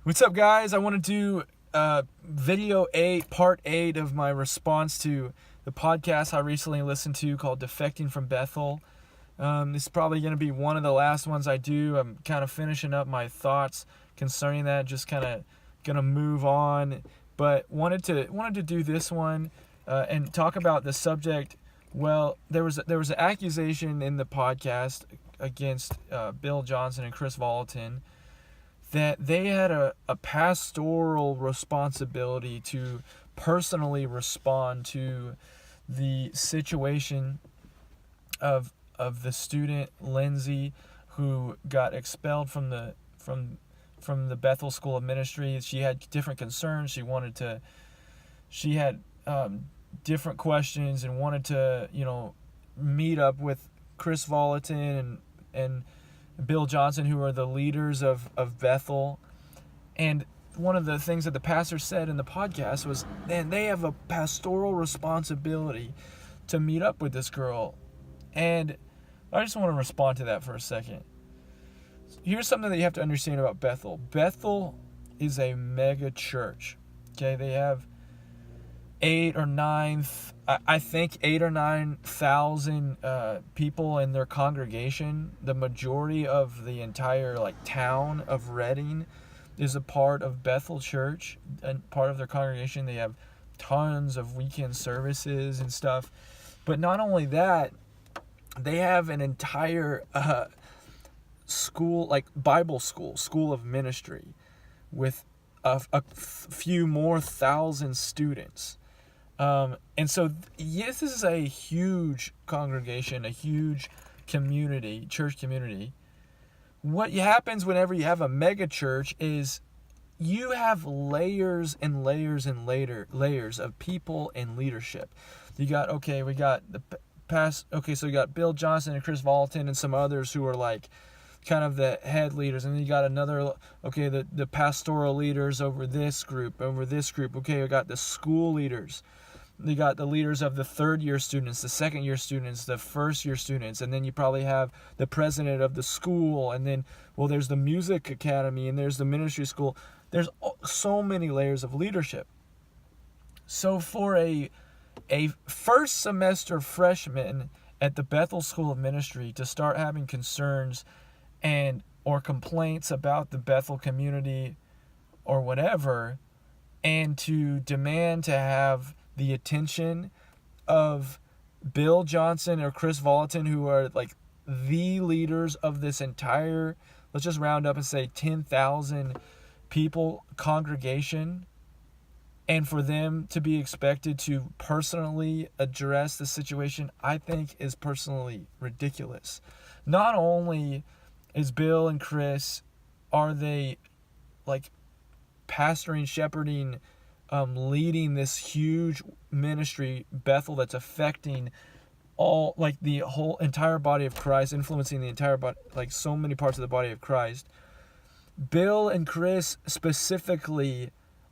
What's up, guys? I want to do video 8, part 8 of my response to the podcast I recently listened to called Defecting From Bethel. This is probably going to be one of the last ones I do. I'm kind of finishing up my thoughts concerning that, just kind of going to move on. But wanted to do this one and talk about the subject. Well, there was an accusation in the podcast against Bill Johnson and Chris Volatin that they had a pastoral responsibility to personally respond to the situation of the student Lindsay, who got expelled from the Bethel School of Ministry. She had different concerns. She had different questions and wanted to meet up with Chris Volatin and Bill Johnson, who are the leaders of Bethel. And one of the things that the pastor said in the podcast was, man, they have a pastoral responsibility to meet up with this girl. And I just want to respond to that for a second. Here's something that you have to understand about Bethel. Bethel is a mega church. Okay, they have 8 or 9,000 people in their congregation. The majority of the entire town of Redding is a part of Bethel Church and part of their congregation. They have tons of weekend services and stuff. But not only that, they have an entire school, Bible school of ministry, with a few more thousand students. And so, yes, this is a huge congregation, a huge community, church community. What happens whenever you have a mega church is you have layers and layers and layers of people and leadership. So you got Bill Johnson and Chris Volatin and some others who are kind of the head leaders, and then you got another, the pastoral leaders over this group. Okay, you got the school leaders. You got the leaders of the third-year students, the second-year students, the first-year students, and then you probably have the president of the school, and then, there's the music academy, and there's the ministry school. There's so many layers of leadership. So for a first semester freshman at the Bethel School of Ministry to start having concerns or complaints about the Bethel community or whatever, and to demand to have the attention of Bill Johnson or Chris Volatin, who are the leaders of this entire, let's just round up and say 10,000 people congregation, and for them to be expected to personally address the situation, I think is personally ridiculous. Not only is Bill and Chris, are they pastoring, shepherding, leading this huge ministry, Bethel, that's affecting all, the whole entire body of Christ, influencing the entire body, so many parts of the body of Christ. Bill and Chris specifically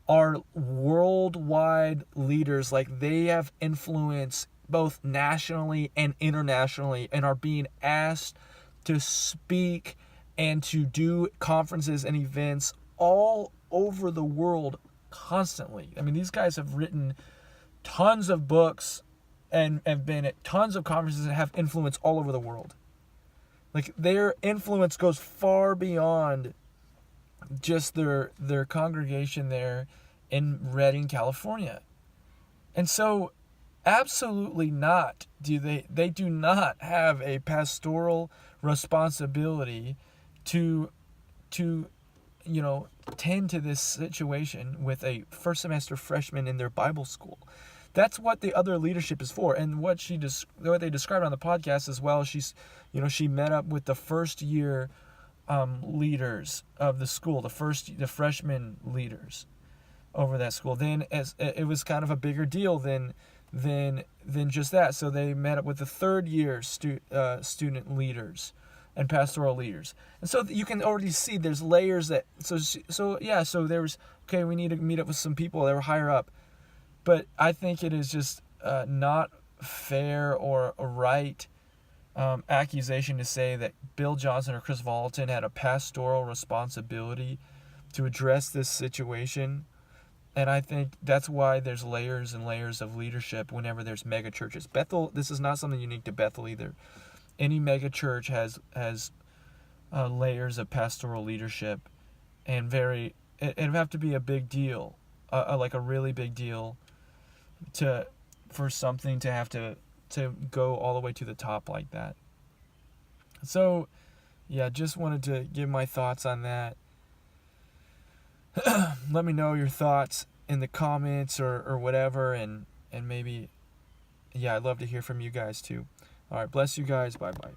are worldwide leaders. They have influence both nationally and internationally, and are being asked to speak and to do conferences and events all over the world constantly. I mean, these guys have written tons of books and have been at tons of conferences and have influence all over the world. Their influence goes far beyond just their congregation there in Redding, California. And so absolutely not they do not have a pastoral responsibility to tend to this situation with a first semester freshman in their Bible school. That's what the other leadership is for. And what they described on the podcast as well, she met up with the first year leaders of the school, the freshman leaders over that school. Then as it was kind of a bigger deal than just that. So they met up with the third year student leaders and pastoral leaders. And so you can already see there's layers that, so there was, we need to meet up with some people that were higher up. But I think it is just not fair or a right accusation to say that Bill Johnson or Chris Volatin had a pastoral responsibility to address this situation. And I think that's why there's layers and layers of leadership whenever there's mega churches. Bethel, this is not something unique to Bethel either. Any mega church has layers of pastoral leadership, and it would have to be a big deal, like a really big deal, for something to have to go all the way to the top like that. So, yeah, just wanted to give my thoughts on that. Let me know your thoughts in the comments or whatever, and maybe, yeah, I'd love to hear from you guys too. All right, bless you guys. Bye-bye.